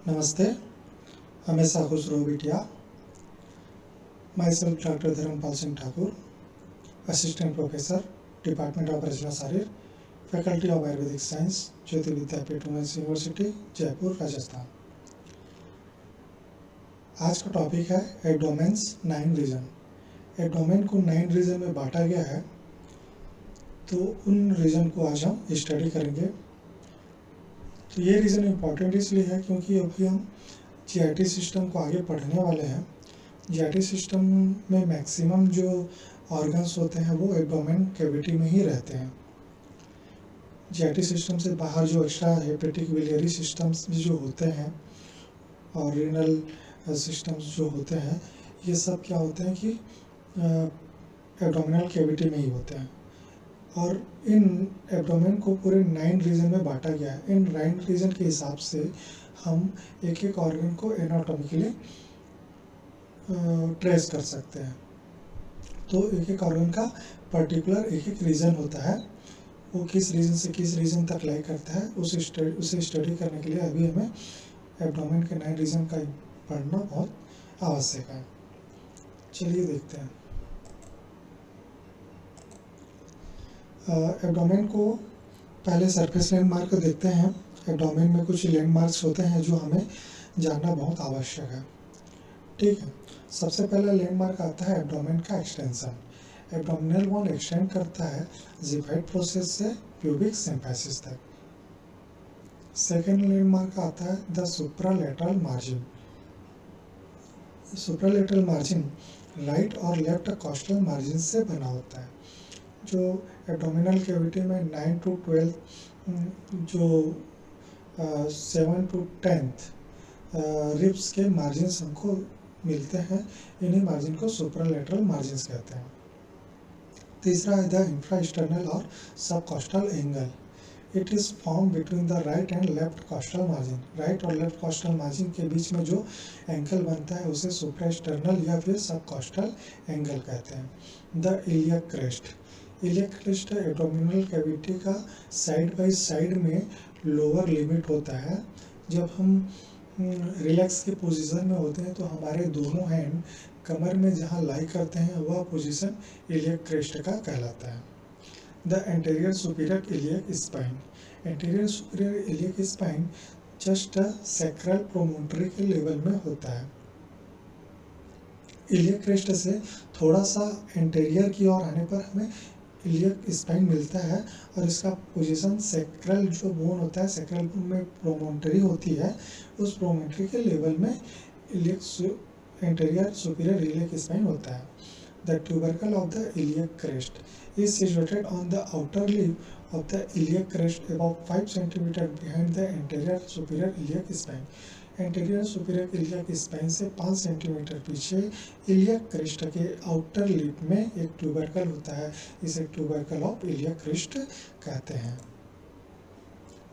नमस्ते, हमेशा खुश रहो बिटिया। Myself doctor Dharampal Singh Thakur, assistant professor, department of Rachana Sharir, faculty of Ayurvedic science, Jyoti Vidyapeeth women's university, Jaipur, Rajasthan. आज का टॉपिक है एब्डोमेन्स 9 रीजन। एब्डोमेन को 9 रीजन में बांटा गया है, तो उन रीजन को आज हम स्टडी करेंगे। तो ये रीजन इम्पॉर्टेंट इसलिए है क्योंकि अभी हम जीआईटी सिस्टम को आगे पढ़ने वाले हैं। जीआईटी सिस्टम में मैक्सिमम जो ऑर्गन्स होते हैं वो एब्डोमेन कैविटी में ही रहते हैं। जीआईटी सिस्टम से बाहर जो एक्स्ट्रा हेपेटिक बिलियरी सिस्टम्स जो होते हैं और रीनल सिस्टम्स जो होते हैं, ये सब क्या होते हैं कि एब्डोमिनल कैविटी में ही होते हैं। और इन एब्डोमेन को पूरे 9 रीजन में बांटा गया है। इन 9 रीजन के हिसाब से हम एक एक ऑर्गन को एनाटॉमिकली ट्रेस कर सकते हैं। तो एक एक ऑर्गन का पर्टिकुलर एक एक रीजन होता है, वो किस रीजन से किस रीजन तक लाई करता है उसे स्टडी करने के लिए अभी हमें एब्डोमेन के 9 रीजन का पढ़ना बहुत आवश्यक है। चलिए देखते हैं। एब्डोमेन को पहले सरफेस लैंडमार्क देखते हैं। एब्डोमेन में कुछ लैंडमार्क्स होते हैं जो हमें जानना बहुत आवश्यक है। ठीक है, सबसे पहला लैंडमार्क आता है एब्डोमेन का एक्सटेंशन। एब्डोमिनल वॉल एक्सटेंड करता है जिफाइड प्रोसेस से प्यूबिक सिम्फाइसिस तक। सेकेंड लैंडमार्क आता है द सुप्रालेटरल मार्जिन। सुप्रालेटरल मार्जिन राइट और लेफ्ट कॉस्टल मार्जिन से बना होता है। जो एब्डोमिनल कैविटी में 9 to 12 जो 7 to 10th रिब्स के मार्जिन्स हमको मिलते हैं, इन्हीं मार्जिन को सुप्रालेटरल मार्जिन्स कहते हैं। तीसरा है द इंफ्रास्टर्नल और subcostal angle. It is form between the right and left costal margin. Right और लेफ्ट कॉस्टल मार्जिन के बीच में जो एंगल बनता है उसे सुप्रास्टर्नल या फिर सबकॉस्टल एंगल कहते हैं। The iliac crest. Iliac crest abdominal cavity का साइड बाई साइड में लोअर लिमिट होता है। जब हम रिलैक्स के पोजीशन में होते हैं तो हमारे दोनों हैंड कमर में जहाँ लाई करते हैं वह पोजीशन इलियक क्रेस्ट का कहलाता है। The anterior superior iliac spine. Anterior superior iliac spine just sacral promontory के लेवल में होता है। इलियक क्रेस्ट से थोड़ा सा एंटीरियर की ओर आने पर हमें इलियक स्पाइन मिलता है और इसका पोजीशन सैक्रल जो बोन होता है, सैक्रल बोन में प्रोमोन्टरी होती है, उस प्रोमोन्टरी के लेवल में iliac anterior superior iliac spine होता है। The tubercle of the iliac crest is situated on the outer lip of the iliac crest about 5 cm behind the anterior superior iliac spine. Anterior superior iliac spine से 5 centimetre पीछे iliac crest के outer lip में एक tubercle होता है। इसे tubercle of iliac crest कहते हैं।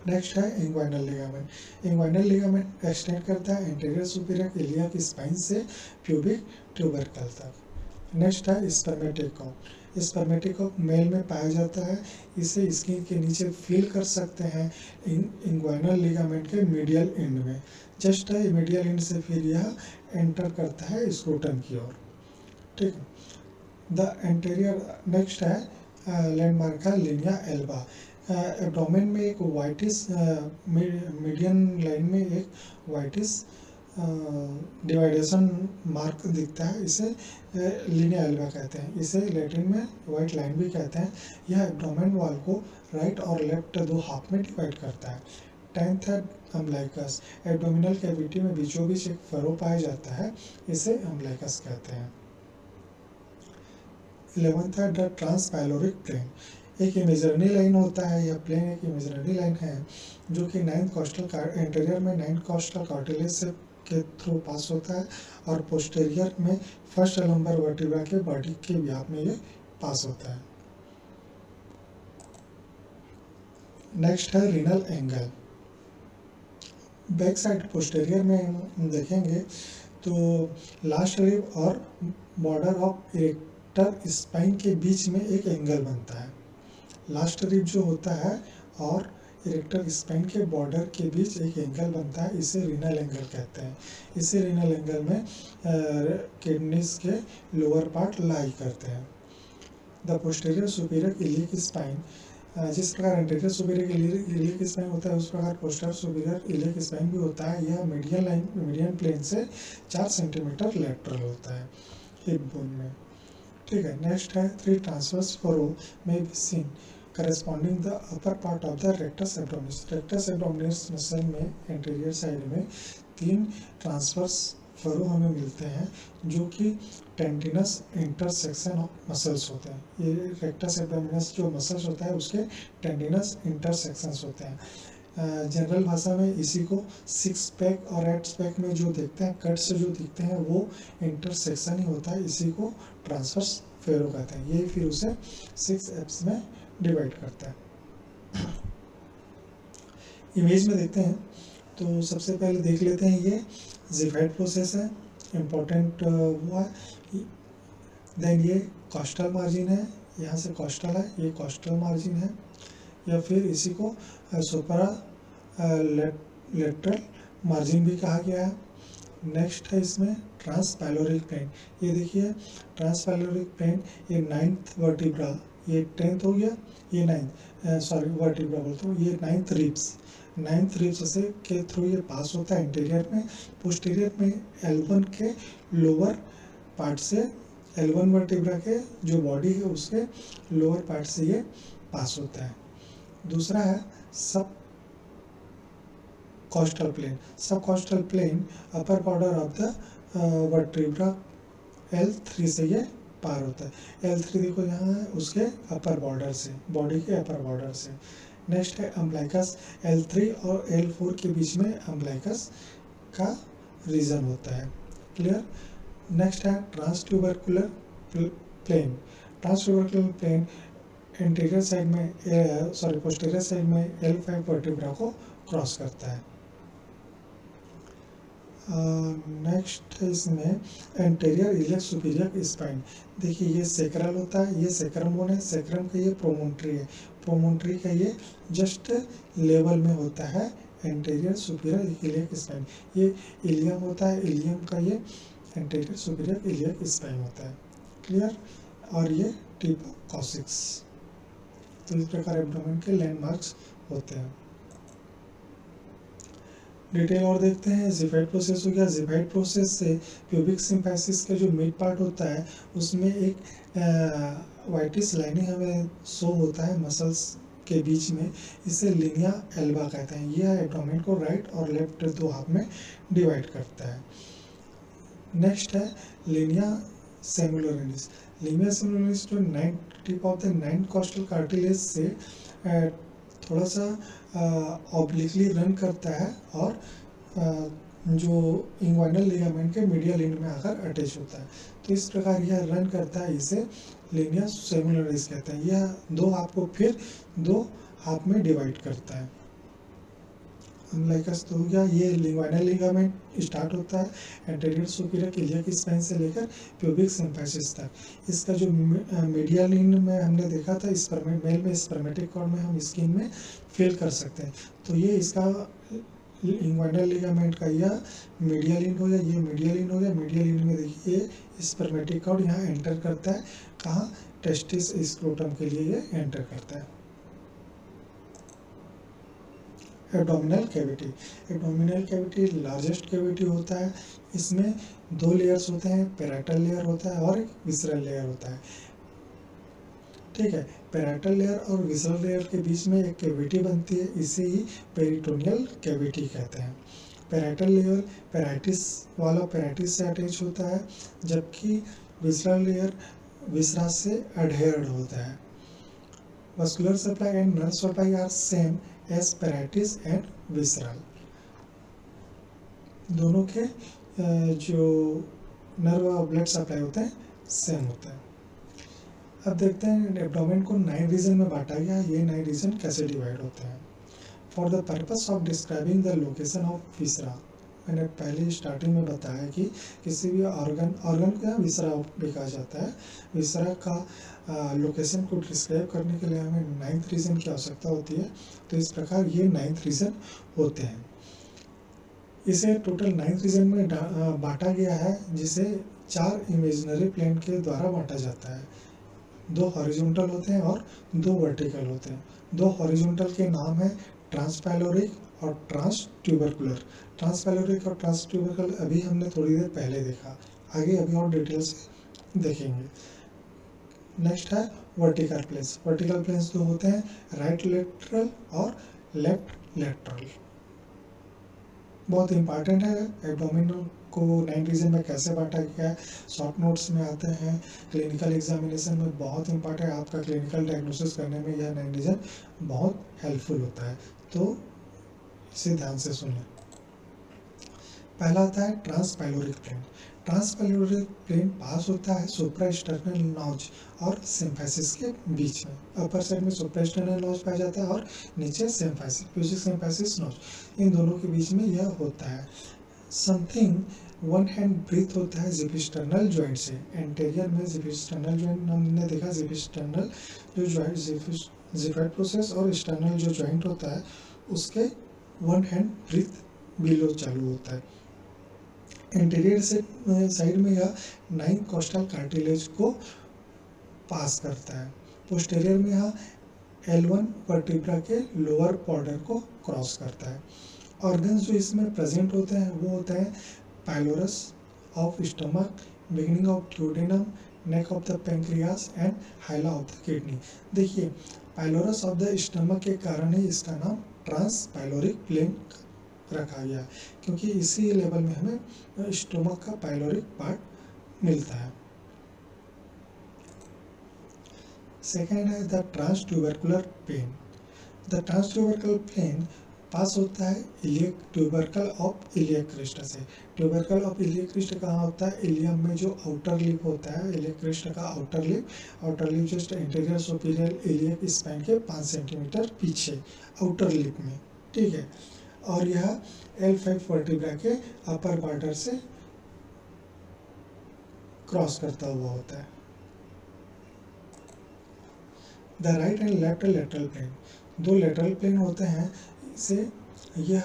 नेक्स्ट है inguinal ligament. Inguinal ligament extend करता है एंटीरियर सुपीरियर इलियक स्पाइन से प्यूबिक ट्यूबरकल तक। नेक्स्ट है स्पर्मेटिकॉक। स्पर्मेटिकॉक मेल में पाया जाता है। इसे स्किन के नीचे फील कर सकते हैं इंग्वाइनल लिगामेंट के मीडियल एंड में। जस्ट मीडियल एंड से फिर यह एंटर करता है स्क्रोटम की ओर। ठीक है, द एंटीरियर। नेक्स्ट है लैंडमार्क है लिनिया एल्बा। एब्डोमेन में एक वाइटिस मीडियन लाइन में एक वाइटिस डिवाइडेशन मार्क दिखता है, इसे लिनिया एल्बा कहते हैं। इसे लैटिन में वाइट लाइन भी कहते हैं। यह एब्डोमेन वॉल को राइट और लेफ्ट दो हाफ में डिवाइड करता है। 10th है अम्बलाइकस। एब्डोमिनल कैविटी में बीचों बीच एक फरो पाया जाता है, इसे अम्बलाइकस कहते हैं। 11th है द ट्रांसपाइलोरिक प्लेन। एक इमेजिनरी लाइन होता है, यह प्लेन एक इमेजिनरी लाइन है जो कि 9th कॉस्टल एंटीरियर में 9th कॉस्टल कार्टिलेज से के थ्रू पास होता है और पोस्टीरियर में फर्स्ट लंबर वर्टिब्रा के बॉडी के व्याप में ये पास होता है। नेक्स्ट है renal angle. Back side posterior में हम देखेंगे तो लास्ट रिब और बॉर्डर ऑफ इरेक्टर स्पाइन के बीच में एक एंगल बनता है। लास्ट रिब जो होता है और इरेक्टर स्पाइन के बॉर्डर के बीच एक एंगल बनता है, इसे रीनल एंगल कहते हैं। इसी रीनल एंगल में किडनीज के लोअर पार्ट लाई करते हैं। The posterior superior iliac spine, जिस प्रकार एंटीरियर सुपीरियर इलियक स्पाइन होता है उस प्रकार पोस्टीरियर सुपीरियर इलियक स्पाइन भी होता है। यह मीडियन प्लेन से 4 सेंटीमीटर लेटरल होता है हिप बोन में। ठीक है, नेक्स्ट है 3 ट्रांसवर्स फरो में be seen corresponding the upper part of the rectus abdominis. Rectus abdominis muscle में एंटीरियर साइड में 3 ट्रांसवर्स फरो हमें मिलते हैं जो कि टेंडिनस इंटरसेक्शन ऑफ मसल्स होते हैं। ये रेक्टस एब्डोमिनस जो मसल्स होता है उसके टेंडिनस इंटरसेक्शंस होते हैं। जनरल भाषा में इसी को 6 पैक और 8 पैक में जो देखते हैं कट से जो दिखते हैं वो इंटरसेक्शन ही होता है, इसी को ट्रांसवर्स फेरो कहते हैं। ये फिर उसे 6 एप्स में डिवाइड करता है। इमेज में देखते हैं तो सबसे पहले देख लेते हैं ये ज़िफाइड प्रोसेस है, इम्पोर्टेंट हुआ है। देन ये कॉस्टल मार्जिन है, यहाँ से कॉस्टल है, ये कॉस्टल मार्जिन है, या फिर इसी को सुपरा लेटरल मार्जिन भी कहा गया है। नेक्स्ट है इसमें ट्रांसपैलोरिक प्लेन। ये देखिए ट्रांसपैलोरिक प्लेन, ये 9th वर्टिब्रा, ये 10th हो गया, ये 9th वर्टिब्रा बोलते हो, ये 9th रिब्स से के थ्रू ये पास होता है इंटीरियर में। पोस्टीरियर में L1 के लोअर पार्ट से, L1 वर्टिब्रा के जो बॉडी है उसके लोअर पार्ट से ये पास होता है। दूसरा है subcostal plane. Subcostal plane upper border of the vertebra L3 से ये पार होता है। L3 देखो यहाँ है उसके अपर बॉर्डर से, बॉडी के अपर बॉर्डर से। नेक्स्ट है अम्बलाइकस। L3 और L4 के बीच में अम्बलाइकस का रीजन होता है। क्लियर। नेक्स्ट है ट्रांसट्यूबरकुलर प्लेन। ट्रांसट्यूबरकुलर प्लेन इंटीरियर साइड में पोस्टीरियर साइड में L5 वर्टिब्रा को क्रॉस करता है। नेक्स्ट इसमें एंटीरियर इलियक सुपीरियर स्पाइन। देखिए ये सेक्रल होता है, ये सेक्रम बोन है, सेक्रम का ये प्रोमोन्ट्री है, प्रोमोन्ट्री का ये जस्ट लेवल में होता है एंटीरियर सुपीरियर इलियक स्पाइन। ये इलियम होता है, इलियम का ये एंटीरियर सुपीरियर इलियक स्पाइन होता है। क्लियर। और ये टिप ऑफ कॉसिक्स। तो इस प्रकार एब्डोमेन के लैंडमार्क्स होते हैं। डिटेल और देखते हैं। ज़िफाइड प्रोसेस हो गया। ज़िफाइड प्रोसेस से प्यूबिक सिम्फाइसिस का जो मिड पार्ट होता है उसमें एक वाइटिस लाइनिंग हमें शो होता है मसल्स के बीच में, इसे लिनिया एल्बा कहते हैं। यह एब्डोमेन को राइट और लेफ्ट 2 हाफ में डिवाइड करता है। नेक्स्ट है लिनिया सेमुलरिस। लिनिया सेमुलरिस जो 9th tip of the 9th costal cartilage से थोड़ा सा ऑब्लिकली रन करता है और जो इंग्वाइनल लिगामेंट के मीडियल एंड में आकर अटैच होता है। तो इस प्रकार यह रन करता है, इसे लिनिया सेमुलरिस कहते हैं। यह 2 हाफ को फिर 2 हाफ में डिवाइड करता है। अम्बलाइकस तो हो गया। ये लिंग्वाइनल लिगामेंट स्टार्ट होता है एंटीरियर सुपीरियर इलियक स्पाइन से लेकर प्यूबिक सिम्फाइसिस तक। इसका जो मीडियल एंड में हमने देखा था मेल में स्पर्मेटिक कॉर्ड में हम स्किन में फील कर सकते हैं। तो ये इसका इंग्वाइनल लिगामेंट का यह मीडियल एंड हो गया, ये मीडियल एंड हो गया। मीडियल एंड में देखिए स्पर्मेटिक कॉर्ड यहाँ एंटर करता है, कहाँ टेस्टिस स्क्रोटम के लिए ये एंटर करता है। Abdominal cavity. Abdominal cavity largest cavity होता है। इसमें 2 लेयर्स होते हैं, पैराइटल लेयर होता है और एक विसरल लेयर होता है। ठीक है, पैराइटल लेयर और विसरल लेयर के बीच में एक कैविटी बनती है, इसे ही पेरिटोनियल कैविटी कहते हैं। पैराइटल लेयर पैराइटिस वाला पैराइटिस से अटैच होता है, जबकि विसरल लेयर विसरा से अडहेयर्ड होता है। Muscular supply and nerve supply are same as parietes and visceral. दोनों के जो नर्व और ब्लड सप्लाई होते हैं सेम होता है। अब देखते हैं एब्डोमेन को 9 रीजन में बांटा गया। ये 9 रीजन कैसे डिवाइड होते हैं। For the purpose of describing the location of viscera, मैंने पहले स्टार्टिंग में बताया कि किसी भी ऑर्गन को यहाँ विसरा भी कहा जाता है, विसरा का लोकेशन को डिस्क्राइब करने के लिए हमें 9th रीजन की आवश्यकता होती है। तो इस प्रकार ये 9th रीजन होते हैं। इसे टोटल 9th रीजन में बांटा गया है, जिसे 4 इमेजिनरी प्लेन के द्वारा बांटा जाता है। 2 हॉरिजॉन्टल होते हैं और 2 वर्टिकल होते हैं। 2 हॉरिजॉन्टल के नाम है ट्रांसपैलोरिक और ट्रांसट्यूबरकुलर। ट्रांसपैलोरिक और ट्रांसट्यूबरकुलर अभी हमने थोड़ी देर पहले देखा, आगे अभी और डिटेल से देखेंगे। नेक्स्ट है वर्टिकल प्लेन्स। वर्टिकल प्लेन्स दो होते हैं, राइट लेटरल और लेफ्ट लेटरल। बहुत इंपॉर्टेंट है। एब्डोमिनल को 9 रीजन में कैसे बांटा गया है, शॉर्ट नोट्स में आते हैं, क्लिनिकल एग्जामिनेशन में बहुत इंपॉर्टेंट है। आपका क्लिनिकल डायग्नोसिस करने में यह 9 रीजन बहुत हेल्पफुल होता है, तो इसे ध्यान से सुनिए। पहला आता है ट्रांसपैलोरिक प्लेन। ट्रांसपैलोरिक प्लेन पास होता है सुप्रास्टर्नल नॉच और सिम्फाइसिस के बीच में। अपर साइड में सुप्रास्टर्नल नॉच पाया जाता है और नीचे सिम्फाइसिस, प्यूसिक सिम्फाइसिस नॉच, इन दोनों के बीच में यह होता है। समथिंग वन हैंड ब्रीथ होता है जिपिस्टर्नल जॉइंट से। एंटेरियर में जिपिस्टर्नल जॉइंट हमने देखा, जिपिस्टर्नल जो जॉइंट जिफाइड प्रोसेस और स्टर्नल जो जॉइंट होता है उसके वन हैंड ब्रीथ बिलो चालू होता है। एंटीरियर से साइड में यह 9 कॉस्टल कार्टिलेज को पास करता है। पोस्टीरियर में यह L1 वर्टिब्रा के लोअर बॉर्डर को क्रॉस करता है। ऑर्गन्स जो इसमें प्रेजेंट होते हैं वो होते हैं pylorus of stomach, beginning of duodenum, neck of the pancreas and हाइला of the kidney. देखिए, पाइलोरस ऑफ द स्टमक के कारण ही इसका नाम ट्रांसपैलोरिक प्लेन रखा गया, क्योंकि इसी लेवल में हमें स्टोमक का पाइलोरिक पार्ट मिलता है। सेकेंड है the transtubercular plane. The transtubercular plane pass होता है iliac tubercle of iliac crest से। ट्यूबरकल ऑफ इलियक क्रिस्ट कहाँ होता है? इलियम में जो आउटर लिप होता है, इलियक क्रिस्ट का outer lip just interior superior iliac spine के 5 सेंटीमीटर पीछे आउटर लिप में, ठीक है। और यह L5 वर्टिब्रा के अपर बॉर्डर से क्रॉस करता हुआ होता है। The right and left lateral plane, 2 lateral plane होते हैं, इसे यह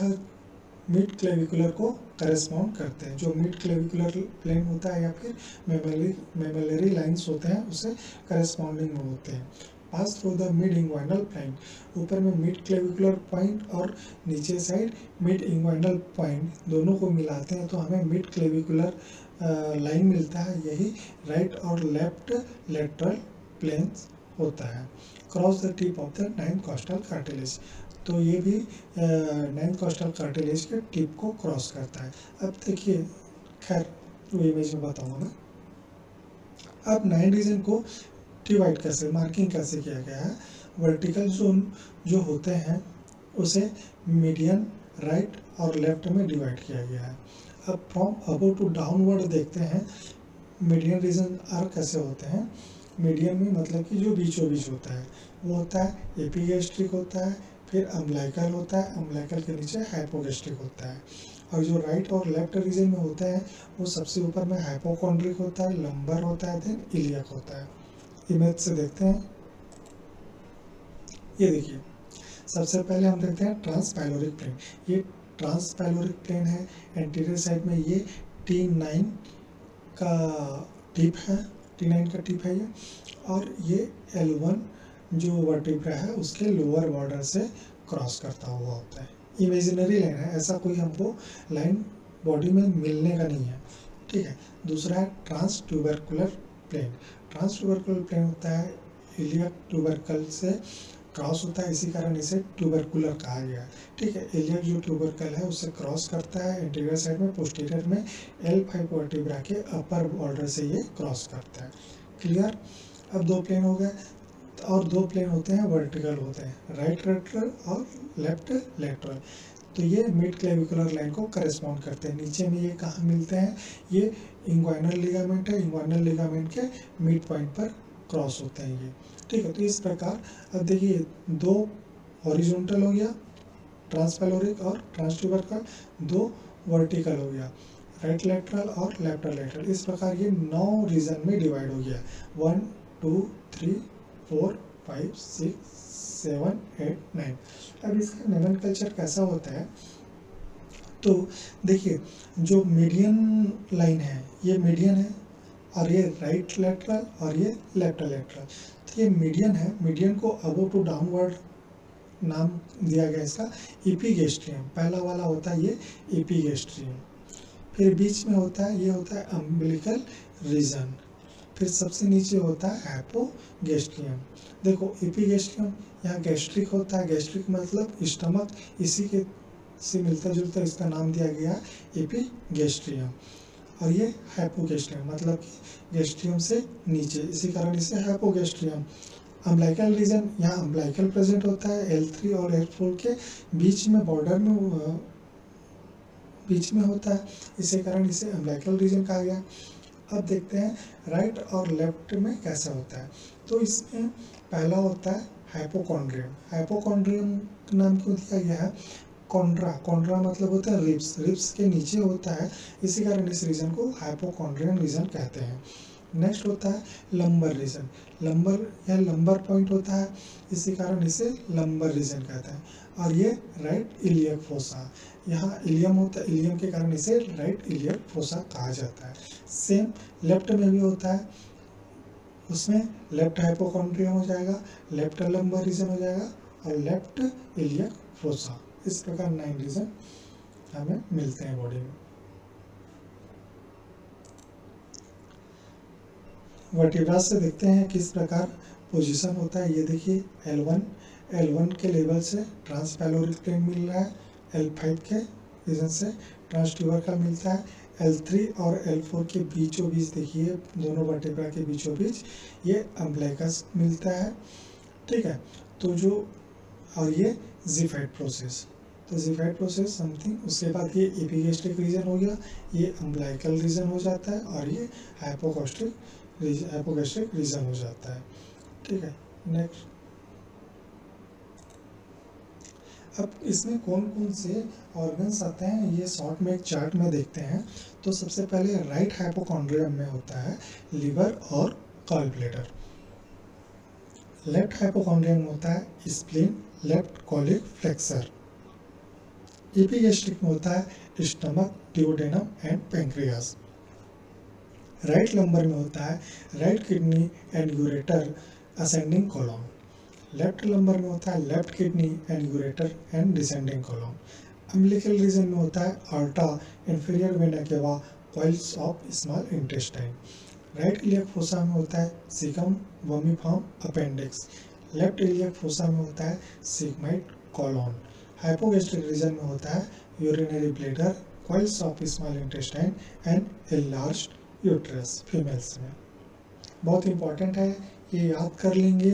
मिड क्लेविकुलर को करेस्पॉन्ड करते हैं। जो मिड क्लेविकुलर प्लेन होता है या फिर मेमलरी लाइंस होते हैं उसे करेस्पॉन्डिंग में होते हैं। Pass through the mid inguinal plane, ऊपर में मिड क्लेविकुलर पॉइंट और नीचे साइड मिड इंग्वाइनल पॉइंट, दोनों को मिलाते हैं तो हमें मिड क्लेविकुलर लाइन मिलता है। यही राइट और लेफ्ट लेटरल प्लेन्स होता है। Cross the tip of the 9th costal cartilage, तो ये भी 9th कॉस्टल कार्टिलेज के टिप को क्रॉस करता है। अब देखिए, खैर वो इमेज में बताऊंगा मैं। अब 9 रीजन को डिवाइड कैसे, मार्किंग कैसे किया गया है। वर्टिकल जोन जो होते हैं उसे मीडियन, राइट और लेफ्ट में डिवाइड किया गया है। अब फ्रॉम अबव टू डाउनवर्ड देखते हैं मीडियन रीजन आर कैसे होते हैं। मीडियन में मतलब कि जो बीचों बीच होता है वो होता है एपीगैस्ट्रिक होता है, फिर अम्बलाइकल होता है, अम्बलाइकल के नीचे हाइपोगैस्ट्रिक होता है। और जो राइट और लेफ्ट रीजन में होते हैं वो सबसे ऊपर में हाइपोकॉन्ड्रिक होता है, लंबर होता है, देन इलियक होता है। इमेज से देखते हैं, ये देखिए, सबसे पहले हम देखते हैं ट्रांसपैलोरिक प्लेन। ये ट्रांसपैलोरिक प्लेन है। एंटीरियर साइड में ये T9 का टिप है, T9 का टिप है ये, और ये L1 जो वर्टिब्रा है उसके लोअर बॉर्डर से क्रॉस करता हुआ होता है। इमेजिनरी लाइन है, ऐसा कोई हमको लाइन बॉडी में मिलने का नहीं है, ठीक है। दूसरा है ट्रांसट्यूबरकुलर प्लेन। ट्रांसट्यूबरकुलर प्लेन होता है इलियक ट्यूबरकल से क्रॉस होता है, इसी कारण इसे ट्यूबरकुलर कहा गया है, ठीक है। इलियक जो ट्यूबरकल है उससे क्रॉस करता है एंटीरियर साइड में, पोस्टीरियर में L5 वर्टिब्रा के अपर बॉर्डर से ये क्रॉस करता है। क्लियर। अब 2 प्लेन हो गए, और 2 प्लेन होते हैं वर्टिकल होते हैं, राइट लेटरल और लेफ्ट लेटरल। तो ये मिड क्लेविकुलर लाइन को करेस्पॉन्ड करते हैं। नीचे में ये कहाँ मिलते हैं? ये इंग्वाइनल लिगामेंट है, इंग्वाइनल लिगामेंट के मिड पॉइंट पर क्रॉस होते हैं ये, ठीक है। तो इस प्रकार अब देखिए 2 हॉरिजॉन्टल हो गया ट्रांसपैलोरिक और ट्रांसट्यूबरकल, 2 वर्टिकल हो गया, राइट लेटरल और लेफ्ट लेटरल। इस प्रकार ये 9 रीजन में डिवाइड हो गया, 1 2 3 4 5 6 7 8 9। अब इसका नोमेनक्लेचर कैसा होता है, तो देखिए जो मीडियन लाइन है ये मीडियन है, और ये राइट लेटरल और ये लेफ्ट लेटरल। तो ये मीडियन है, मीडियन को अबव टू डाउनवर्ड नाम दिया गया इसका एपिगेस्ट्रियम। पहला वाला होता है ये एपिगेस्ट्रियम, फिर बीच में होता है ये होता है अम्बिलिकल रीजन, फिर सबसे नीचे होता है हाइपोगेस्ट्रियम। देखो एपिगेस्ट्रियम यहाँ गैस्ट्रिक होता है, गैस्ट्रिक मतलब स्टमक, इसी के से मिलता जुलता इसका नाम दिया गया एपिगेस्ट्रियम। और ये हाइपोगेस्ट्रियम मतलब कि गैस्ट्रियम से नीचे, इसी कारण इसे हाइपोगेस्ट्रियम। अम्बिलिकल रीजन यहाँ अम्बिलिकल प्रेजेंट होता है L3 और L4 के बीच में, बॉर्डर में बीच में होता है, इसी कारण इसे अम्बिलिकल रीजन कहा गया। अब देखते हैं राइट और लेफ्ट में कैसा होता है। तो इसमें पहला होता है हाइपोकॉन्ड्रियम। हाइपोकॉन्ड्रियम नाम क्यों दिया गया है, कॉन्ड्रा, कॉन्ड्रा मतलब होता है रिब्स, रिब्स के नीचे होता है, इसी कारण इस रीजन को हाइपोकॉन्ड्रियन रीजन कहते हैं। नेक्स्ट होता है लंबर रीजन, लंबर या लंबर पॉइंट होता है, इसी कारण इसे लंबर रीजन कहते हैं। और ये राइट इलियक फोसा, यहाँ इलियम होता है, इलियम के कारण इसे राइट इलियक फोसा कहा जाता है। सेम लेफ्ट में भी होता है, उसमें लेफ्ट हाइपोकॉन्ड्रियम हो जाएगा, लेफ्ट लंबर रीजन हो जाएगा और लेफ्ट इलियक फोसा। इस प्रकार 9 रीजन हमें मिलते हैं बॉडी में। वर्टिब्रा से देखते हैं किस प्रकार पोजीशन होता है। ये देखिए L1 के लेवल से ट्रांसपैलोरिक प्लेन मिल रहा है, L5 के रीजन से ट्रांसट्यूबरकल मिलता है, L3 और L4 के बीचों बीच देखिए दोनों वर्टिब्रा के बीचों बीच ये अम्बिलिकस मिलता है, ठीक है। तो जो और ये ज़िफाइड प्रोसेस, तो ज़िफाइड प्रोसेस समथिंग, उसके बाद ये एपिगेस्ट्रिक रीजन हो गया, ये अम्बिलिकल रीजन हो जाता है और ये हाइपोगेस्ट्रिक रीजन हो जाता है, ठीक है। नेक्स्ट, अब इसमें कौन कौन से ऑर्गन्स आते हैं ये शॉर्ट में एक चार्ट में देखते हैं। तो सबसे पहले राइट हाइपोकॉन्ड्रियम में होता है लिवर और गॉल ब्लैडर, लेफ्ट हाइपोकॉन्ड्रियम में होता है spleen, left colic flexure, epigastric में होता है stomach, duodenum and pancreas, right lumbar में होता है right kidney and ureter ascending colon, left lumbar में होता है left kidney and ureter and descending colon, umbilical region में होता है aorta, inferior vena cava, coils of small intestine, right iliac fossa में होता है caecum, vermiform, appendix, left iliac fossa में होता है सिग्माइड, कॉलोन, हाइपोगेस्ट्रिक रीजन में होता है urinary bladder, coils of small intestine and enlarged uterus females में। बहुत इंपॉर्टेंट है, ये याद कर लेंगे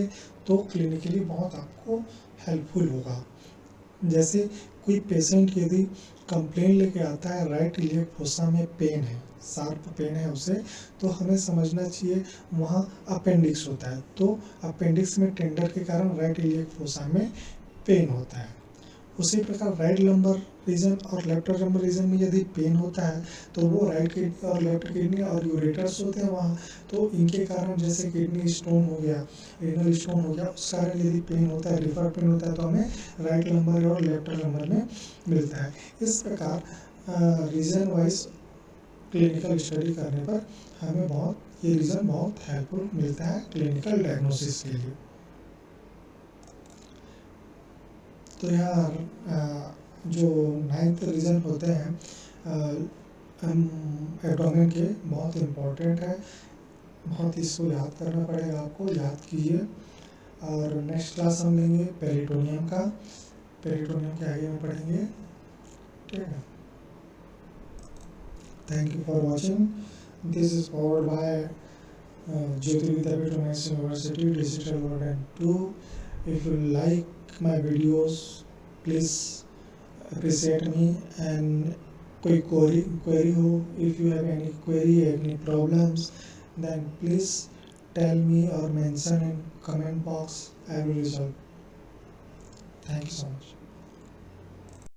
तो क्लिनिकली बहुत आपको हेल्पफुल होगा। जैसे कोई पेशेंट यदि कंप्लेन लेके आता है राइट इलियक फोसा में पेन है, शार्प पेन है उसे, तो हमें समझना चाहिए वहाँ अपेंडिक्स होता है, तो अपेंडिक्स में टेंडर के कारण राइट इलियक फोसा में पेन होता है। उसी प्रकार राइट लंबर रीजन और लेफ्ट लंबर रीजन में यदि पेन होता है तो वो राइट किडनी और लेफ्ट किडनी और यूरेटर्स होते हैं वहाँ, तो इनके कारण जैसे किडनी स्टोन हो गया, रीनल स्टोन हो गया, उस कारण यदि पेन होता है, रिफर पेन होता है, तो हमें राइट लंबर और लेफ्ट लंबर में मिलता है। इस प्रकार रीजन वाइज क्लिनिकल स्टडी करने पर हमें ये रीजन बहुत हेल्पफुल मिलता है क्लिनिकल डायग्नोसिस के लिए। तो यहाँ जो 9th रीजन होते हैं एब्डोमेन के, बहुत इम्पोर्टेंट है, बहुत इसको याद करना पड़ेगा आपको, याद कीजिए। और नेक्स्ट क्लास हम लेंगे पेरिटोनियम का, पेरिटोनियम के आगे में पढ़ेंगे, ठीक है। Thank you for watching, this is powered by Jyoti Vidyapeeth Women's University Digital Warden 2. If you like my videos, please appreciate me, and कोई query हो, if you have any query, any problems, then please tell me or mention in comment box. I will resolve. Thank you so much.